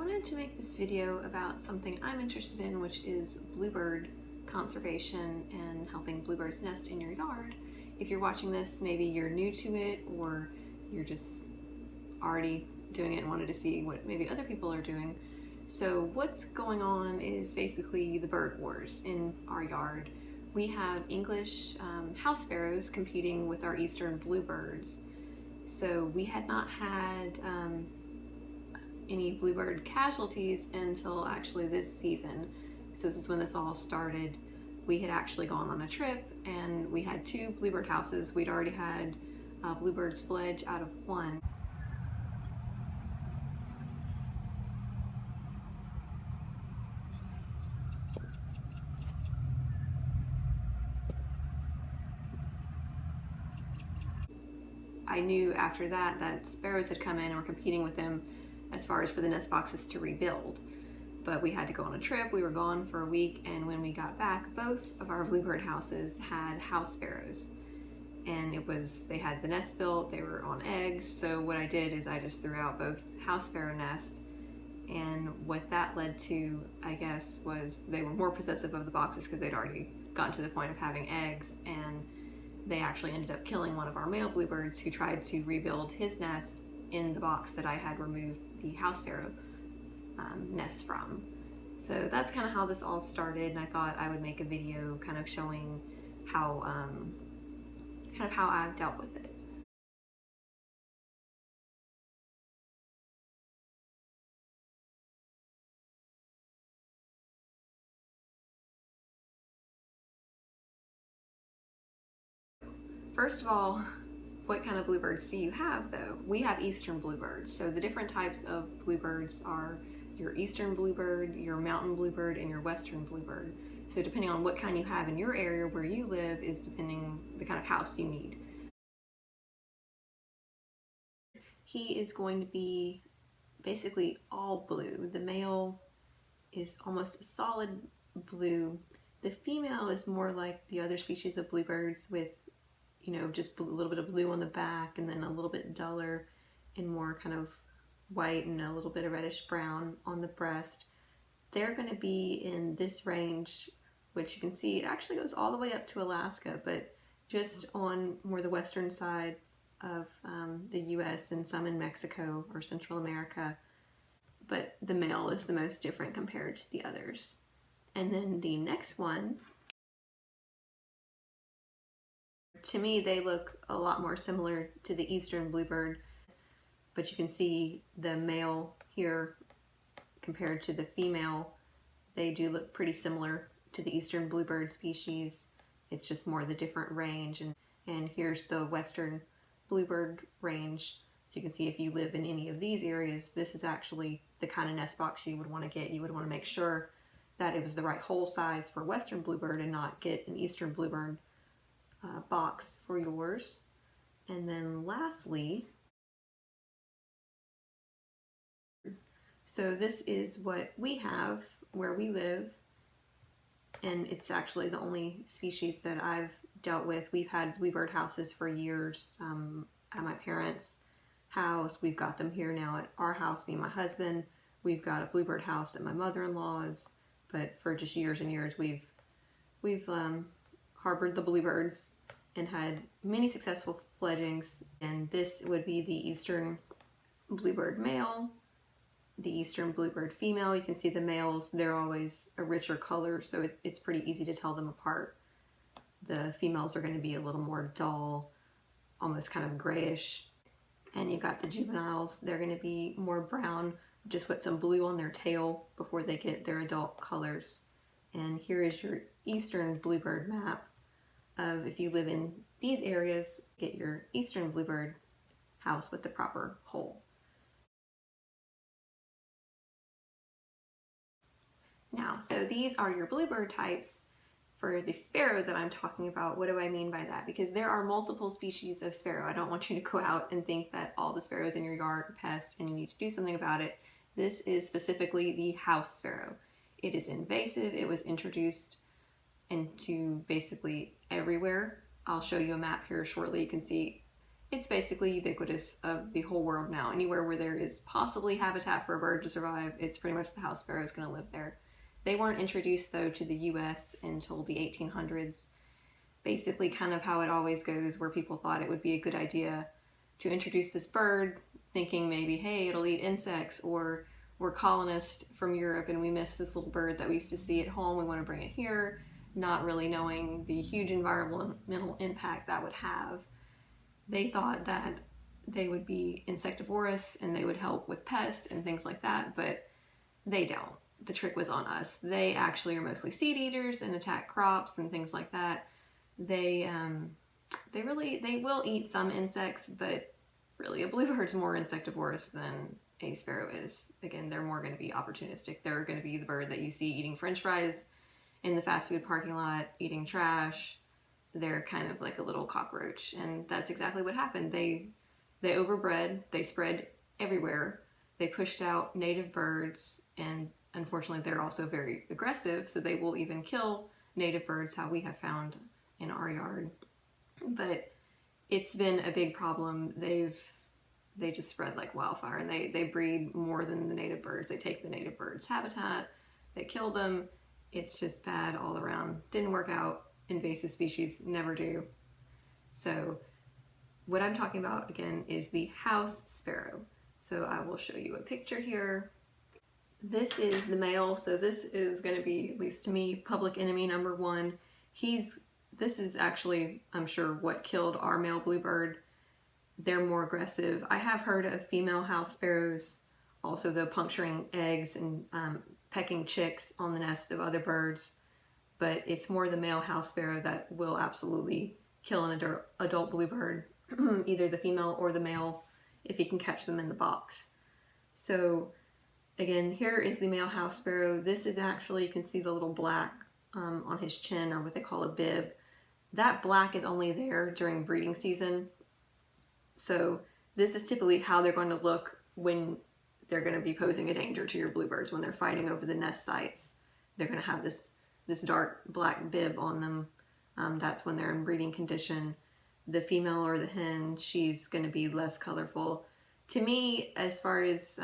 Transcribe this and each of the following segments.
wanted to make this video about something I'm interested in, which is bluebird conservation and helping bluebirds nest in your yard. If you're watching this, maybe you're new to it or you're just already doing it and wanted to see what maybe other people are doing. So what's going on is basically the bird wars in our yard. We have English house sparrows competing with our eastern bluebirds. So we had not had any bluebird casualties until actually this season. So this is when this all started. We had actually gone on a trip and we had 2 bluebird houses. We'd already had bluebirds fledge out of 1. I knew after that that sparrows had come in and were competing with them as far as for the nest boxes to rebuild. But we had to go on a trip, we were gone for a week, and when we got back, both of our bluebird houses had house sparrows. And they had the nest built, they were on eggs, so what I did is I just threw out both house sparrow nests, and what that led to, I guess, was they were more possessive of the boxes because they'd already gotten to the point of having eggs, and they actually ended up killing one of our male bluebirds who tried to rebuild his nest in the box that I had removed the house sparrow nest from. So that's kind of how this all started, and I thought I would make a video kind of showing how how I've dealt with it. First of all, what kind of bluebirds do you have though? We have eastern bluebirds. So the different types of bluebirds are your eastern bluebird, your mountain bluebird, and your western bluebird. So depending on what kind you have in your area where you live is depending the kind of house you need. He is going to be basically all blue. The male is almost a solid blue. The female is more like the other species of bluebirds with, you know, just a little bit of blue on the back and then a little bit duller and more kind of white and a little bit of reddish brown on the breast. They're going to be in this range, which you can see it actually goes all the way up to Alaska, but just on more the western side of the US and some in Mexico or Central America. But the male is the most different compared to the others. And then the next one, to me, they look a lot more similar to the eastern bluebird, but you can see the male here compared to the female. They do look pretty similar to the eastern bluebird species. It's just more the different range. And here's the western bluebird range. So you can see if you live in any of these areas, this is actually the kind of nest box you would want to get. You would want to make sure that it was the right hole size for western bluebird and not get an eastern bluebird box for yours. And then lastly, so this is what we have where we live, and it's actually the only species that I've dealt with. We've had bluebird houses for years at my parents' house. We've got them here now at our house, me and my husband. We've got a bluebird house at my mother-in-law's, but for just years and years we've harbored the bluebirds and had many successful fledgings. And this would be the eastern bluebird male, the eastern bluebird female. You can see the males, they're always a richer color, so it's pretty easy to tell them apart. The females are going to be a little more dull, almost kind of grayish. And you've got the juveniles, they're going to be more brown, just put some blue on their tail before they get their adult colors. And here is your eastern bluebird map of if you live in these areas, get your eastern bluebird house with the proper hole. Now, so these are your bluebird types. For the sparrow that I'm talking about, what do I mean by that? Because there are multiple species of sparrow. I don't want you to go out and think that all the sparrows in your yard are pests and you need to do something about it. This is specifically the house sparrow. It is invasive. It was introduced into basically everywhere. I'll show you a map here shortly. You can see it's basically ubiquitous of the whole world now. Anywhere where there is possibly habitat for a bird to survive, it's pretty much the house sparrow is going to live there. They weren't introduced though to the US until the 1800s. Basically kind of how it always goes, where people thought it would be a good idea to introduce this bird, thinking maybe, hey, it'll eat insects, or we're colonists from Europe and we miss this little bird that we used to see at home, we want to bring it here, not really knowing the huge environmental impact that would have. They thought that they would be insectivorous and they would help with pests and things like that, but they don't. The trick was on us. They actually are mostly seed eaters and attack crops and things like that. They will eat some insects, but really a bluebird's more insectivorous than a sparrow is. Again, they're more going to be opportunistic. They're going to be the bird that you see eating French fries in the fast food parking lot, eating trash. They're kind of like a little cockroach, and that's exactly what happened. They overbred. They spread everywhere. They pushed out native birds, and unfortunately, they're also very aggressive. So they will even kill native birds, how we have found in our yard. But it's been a big problem. They just spread like wildfire, and they breed more than the native birds. They take the native birds' habitat, they kill them. It's just bad all around. Didn't work out. Invasive species never do. So what I'm talking about again is the house sparrow. So I will show you a picture here. This is the male, so this is going to be, at least to me, public enemy number one. This is actually, I'm sure, what killed our male bluebird. They're more aggressive. I have heard of female house sparrows also, though, puncturing eggs and pecking chicks on the nest of other birds, but it's more the male house sparrow that will absolutely kill an adult bluebird, either the female or the male, if he can catch them in the box. So again, here is the male house sparrow. This is actually, you can see the little black on his chin, or what they call a bib. That black is only there during breeding season. So this is typically how they're going to look when they're going to be posing a danger to your bluebirds. When they're fighting over the nest sites, they're going to have this dark black bib on them. That's when they're in breeding condition. The female or the hen, she's going to be less colorful. To me, as far as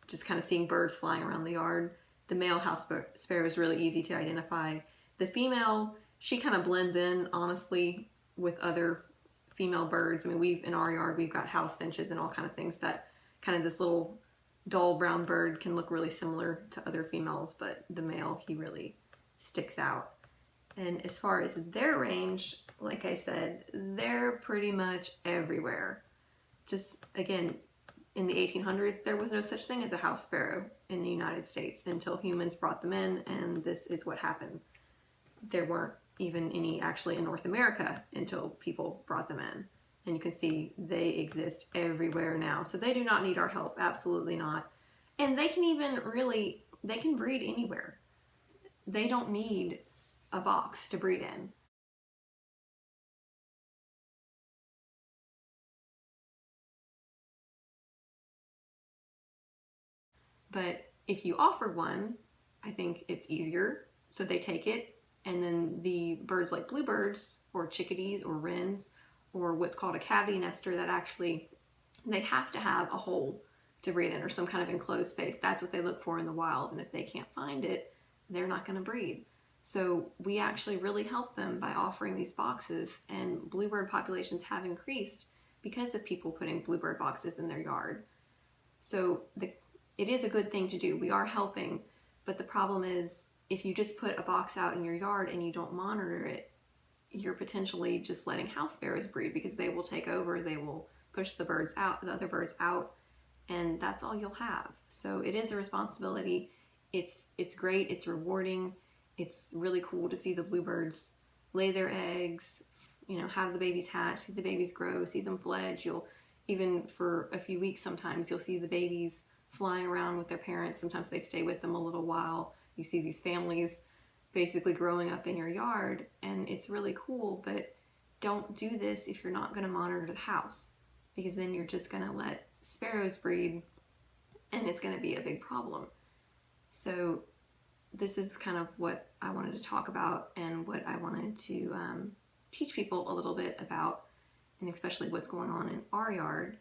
just kind of seeing birds flying around the yard, the male house sparrow is really easy to identify. The female, she kind of blends in, honestly, with other female birds. I mean, in our yard, we've got house finches and all kind of things that kind of this little dull brown bird can look really similar to other females, but the male, he really sticks out. And as far as their range, like I said, they're pretty much everywhere. Just, again, in the 1800s, there was no such thing as a house sparrow in the United States until humans brought them in, and this is what happened. There weren't even any actually in North America until people brought them in. And you can see they exist everywhere now. So they do not need our help, absolutely not. And they can breed anywhere. They don't need a box to breed in. But if you offer one, I think it's easier. So they take it, and then the birds like bluebirds or chickadees or wrens or what's called a cavity nester, that actually, they have to have a hole to breed in or some kind of enclosed space. That's what they look for in the wild, and if they can't find it, they're not going to breed. So we actually really help them by offering these boxes, and bluebird populations have increased because of people putting bluebird boxes in their yard. So it is a good thing to do. We are helping, but the problem is if you just put a box out in your yard and you don't monitor it, you're potentially just letting house sparrows breed, because they will take over, they will push the other birds out, and that's all you'll have. So it is a responsibility. It's great, it's rewarding. It's really cool to see the bluebirds lay their eggs, have the babies hatch, see the babies grow, see them fledge. You'll, even for a few weeks sometimes, you'll see the babies flying around with their parents. Sometimes they stay with them a little while. You see these families basically growing up in your yard, and it's really cool. But don't do this if you're not going to monitor the house, because then you're just going to let sparrows breed, and it's going to be a big problem. So this is kind of what I wanted to talk about, and what I wanted to teach people a little bit about. and especially what's going on in our yard.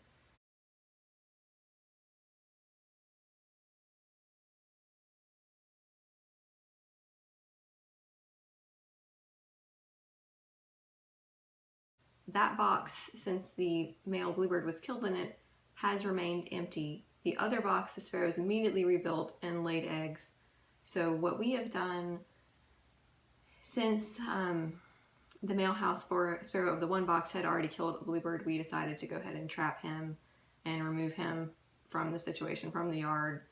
That box, since the male bluebird was killed in it, has remained empty. The other box, the sparrows immediately rebuilt and laid eggs. So what we have done since the male house sparrow of the one box had already killed a bluebird, we decided to go ahead and trap him and remove him from the situation, from the yard.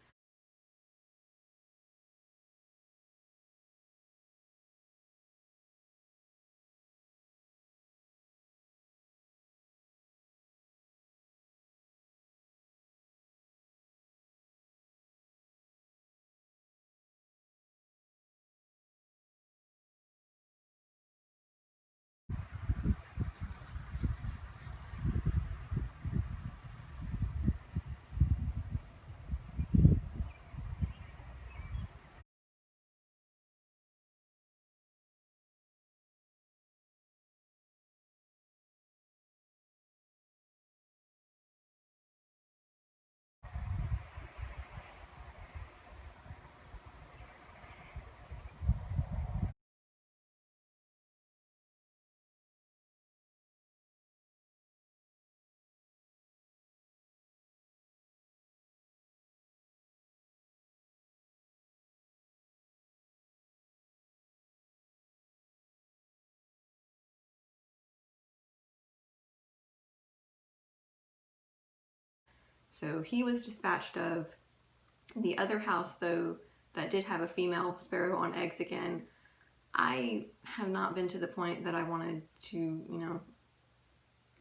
So he was dispatched of. The other house, though, that did have a female sparrow on eggs again, I have not been to the point that I wanted to,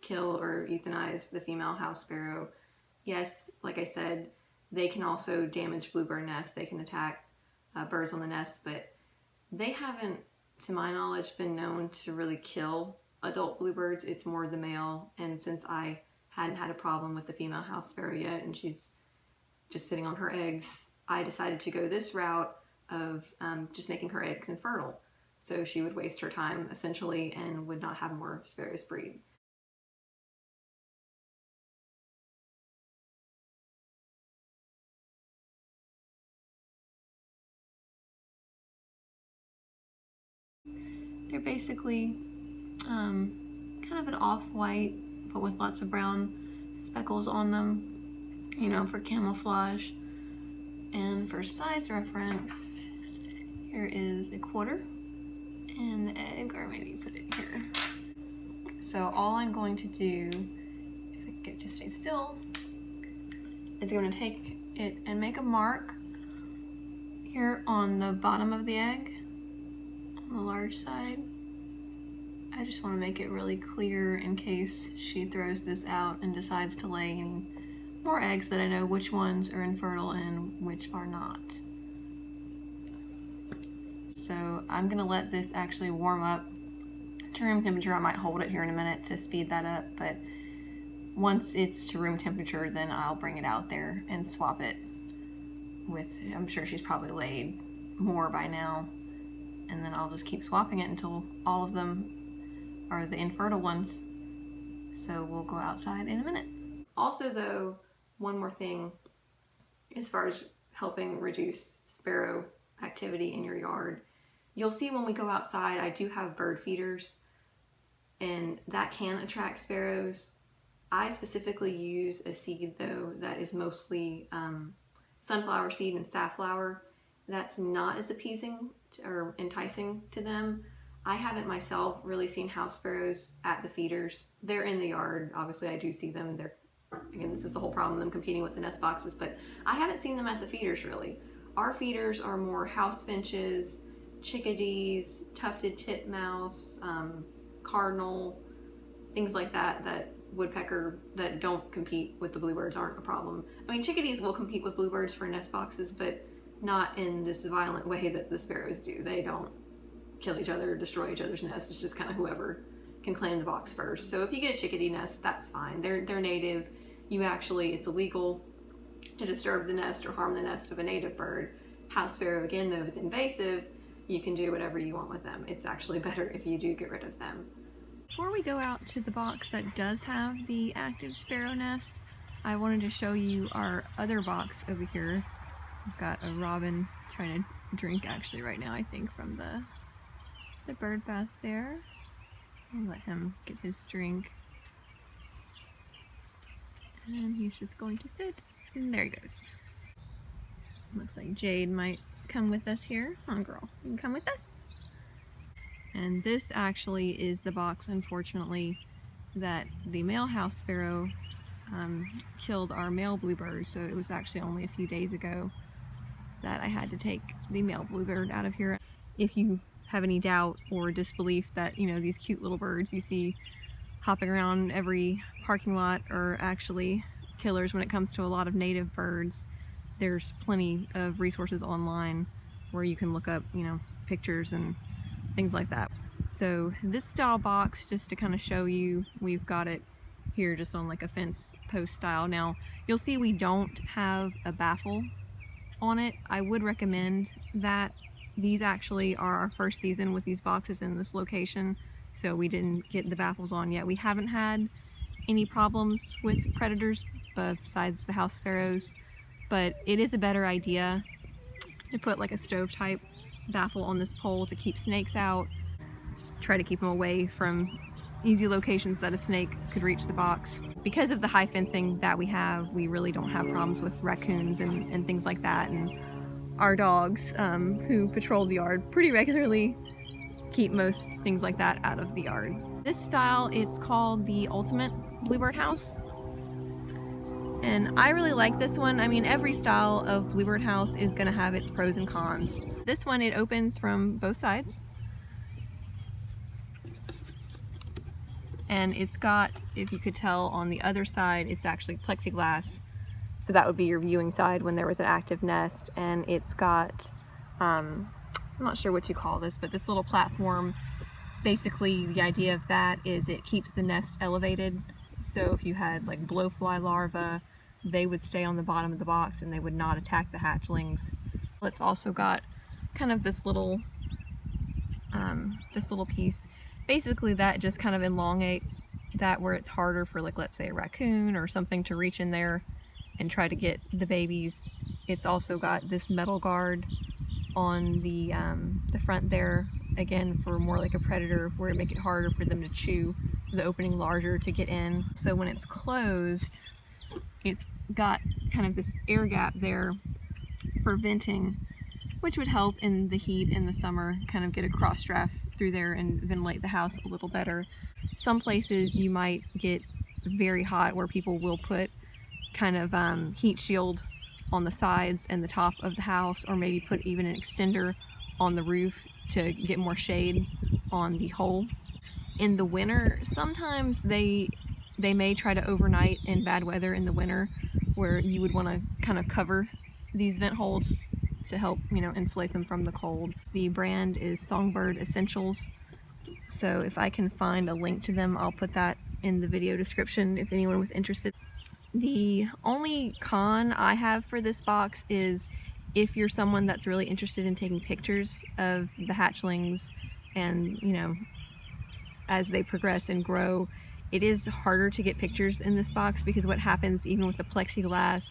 kill or euthanize the female house sparrow. Yes, like I said, they can also damage bluebird nests. They can attack birds on the nest, but they haven't, to my knowledge, been known to really kill adult bluebirds. It's more the male, and since I hadn't had a problem with the female house sparrow yet, and she's just sitting on her eggs, I decided to go this route of just making her eggs infertile. So she would waste her time, essentially, and would not have more sparrows breed. They're basically kind of an off-white, but with lots of brown speckles on them, for camouflage. And for size reference, here is a quarter and the egg, or maybe put it here. So all I'm going to do, if I can get it to stay still, is I'm going to take it and make a mark here on the bottom of the egg, on the large side. I just want to make it really clear in case she throws this out and decides to lay any more eggs, that I know which ones are infertile and which are not. So I'm gonna let this actually warm up to room temperature. I might hold it here in a minute to speed that up, but once it's to room temperature, then I'll bring it out there and swap it with, I'm sure she's probably laid more by now, and then I'll just keep swapping it until all of them are the infertile ones. So we'll go outside in a minute. Also though, one more thing as far as helping reduce sparrow activity in your yard. You'll see when we go outside, I do have bird feeders, and that can attract sparrows. I specifically use a seed though that is mostly sunflower seed and safflower. That's not as appeasing or enticing to them. I haven't myself really seen house sparrows at the feeders. They're in the yard. Obviously I do see them. Again, this is the whole problem, them competing with the nest boxes, but I haven't seen them at the feeders really. Our feeders are more house finches, chickadees, tufted titmouse, cardinal, things like that, that woodpecker that don't compete with the bluebirds aren't a problem. I mean, chickadees will compete with bluebirds for nest boxes, but not in this violent way that the sparrows do. They don't kill each other, destroy each other's nests. It's just kind of whoever can claim the box first. So if you get a chickadee nest, that's fine. They're native. It's illegal to disturb the nest or harm the nest of a native bird. House sparrow, again, though, if it's invasive, you can do whatever you want with them. It's actually better if you do get rid of them. Before we go out to the box that does have the active sparrow nest, I wanted to show you our other box over here. We've got a robin trying to drink actually right now, I think, from the bird bath there. I'll let him get his drink. And he's just going to sit, and there he goes. Looks like Jade might come with us here. Come on, girl, you can come with us. And this actually is the box, unfortunately, that the male house sparrow killed our male bluebird. So it was actually only a few days ago that I had to take the male bluebird out of here. If you have any doubt or disbelief that, you know, these cute little birds you see hopping around every parking lot are actually killers when it comes to a lot of native birds, there's plenty of resources online where you can look up, you know, pictures and things like that. So this style box, just to kind of show you, we've got it here just on like a fence post style. Now you'll see we don't have a baffle on it. I would recommend that. These actually are our first season with these boxes in this location, so we didn't get the baffles on yet. We haven't had any problems with predators besides the house sparrows, but it is a better idea to put like a stove type baffle on this pole to keep snakes out. Try to keep them away from easy locations that a snake could reach the box. Because of the high fencing that we have, we really don't have problems with raccoons and things like that. And our dogs, who patrol the yard pretty regularly, keep most things like that out of the yard. This style, it's called the Ultimate Bluebird House. And I really like this one. I mean, every style of bluebird house is gonna have its pros and cons. This one, it opens from both sides. And it's got, if you could tell on the other side, it's actually plexiglass. So that would be your viewing side when there was an active nest. And it's got, I'm not sure what you call this, but this little platform, basically the idea of that is it keeps the nest elevated. So if you had like blowfly larvae, they would stay on the bottom of the box and they would not attack the hatchlings. It's also got kind of this little piece. Basically that just kind of elongates that where it's harder for, like, let's say a raccoon or something to reach in there and try to get the babies. It's also got this metal guard on the front there, again for more like a predator, where it make it harder for them to chew, the opening larger to get in. So when it's closed, it's got kind of this air gap there for venting, which would help in the heat in the summer, kind of get a cross draft through there and ventilate the house a little better. Some places you might get very hot where people will put kind of heat shield on the sides and the top of the house, or maybe put even an extender on the roof to get more shade on the hole. In the winter, sometimes they may try to overnight in bad weather in the winter, where you would want to kind of cover these vent holes to help, you know, insulate them from the cold. The brand is Songbird Essentials, so if I can find a link to them, I'll put that in the video description if anyone was interested. The only con I have for this box is if you're someone that's really interested in taking pictures of the hatchlings and, you know, as they progress and grow, it is harder to get pictures in this box, because what happens even with the plexiglass,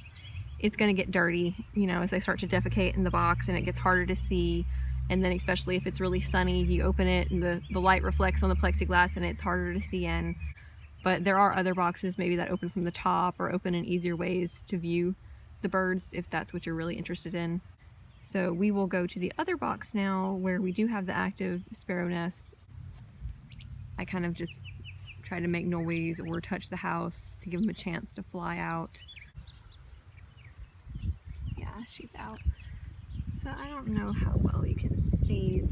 it's going to get dirty, you know, as they start to defecate in the box, and it gets harder to see. And then especially if it's really sunny, you open it and the light reflects on the plexiglass and it's harder to see in. But there are other boxes maybe that open from the top or open in easier ways to view the birds if that's what you're really interested in. So we will go to the other box now where we do have the active sparrow nest. I kind of just try to make noise or touch the house to give them a chance to fly out. Yeah, she's out. So I don't know how well you can see.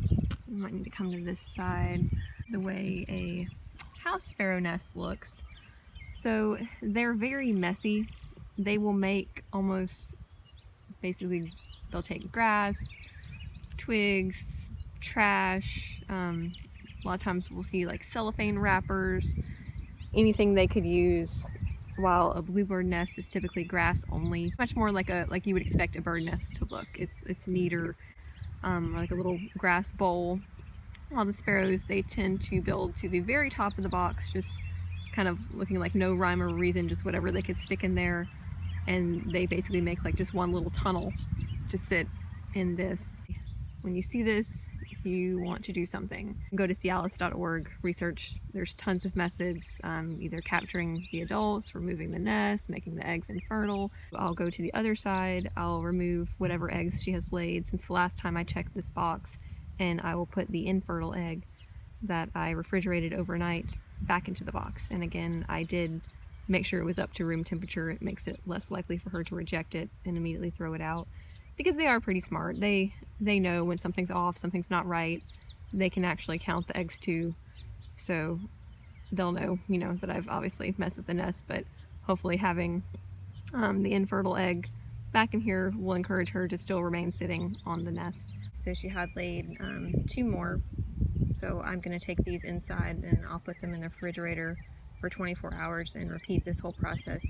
You might need to come to this side. The way a house sparrow nest looks. So they're very messy. They will make almost, basically they'll take grass, twigs, trash, a lot of times we'll see like cellophane wrappers, anything they could use, while a bluebird nest is typically grass only. Much more like you would expect a bird nest to look. It's neater, like a little grass bowl all the sparrows, they tend to build to the very top of the box, just kind of looking like no rhyme or reason, just whatever they could stick in there. And they basically make like just one little tunnel to sit in this. When you see this, you want to do something. Go to cialis.org, research. There's tons of methods, either capturing the adults, removing the nest, making the eggs infertile. I'll go to the other side, I'll remove whatever eggs she has laid since the last time I checked this box, and I will put the infertile egg that I refrigerated overnight back into the box. And again, I did make sure it was up to room temperature. It makes it less likely for her to reject it and immediately throw it out, because they are pretty smart. They know when something's off, something's not right. They can actually count the eggs too, so they'll know, you know, that I've obviously messed with the nest. But hopefully having the infertile egg back in here will encourage her to still remain sitting on the nest. So she had laid 2 more, so I'm going to take these inside and I'll put them in the refrigerator for 24 hours and repeat this whole process.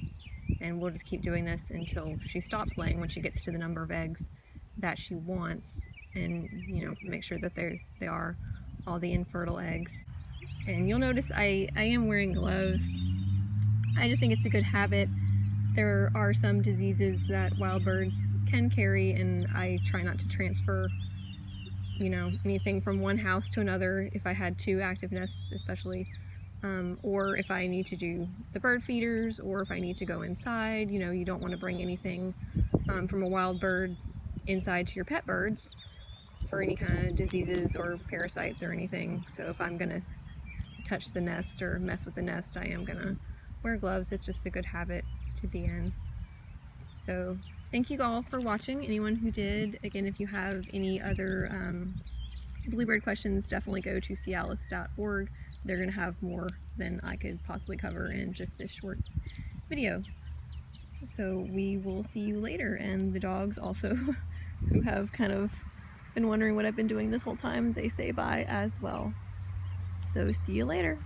And we'll just keep doing this until she stops laying, when she gets to the number of eggs that she wants, and, you know, make sure that they are all the infertile eggs. And you'll notice I am wearing gloves. I just think it's a good habit. There are some diseases that wild birds can carry, and I try not to transfer, you know, anything from one house to another if I had 2 active nests especially, or if I need to do the bird feeders, or if I need to go inside. You know, you don't want to bring anything from a wild bird inside to your pet birds for any kind of diseases or parasites or anything. So if I'm gonna touch the nest or mess with the nest, I am gonna wear gloves. It's just a good habit to be in. So thank you all for watching, anyone who did. Again, if you have any other Bluebird questions, definitely go to cialis.org. They're going to have more than I could possibly cover in just this short video. So we will see you later, and the dogs also, who have kind of been wondering what I've been doing this whole time, they say bye as well. So see you later.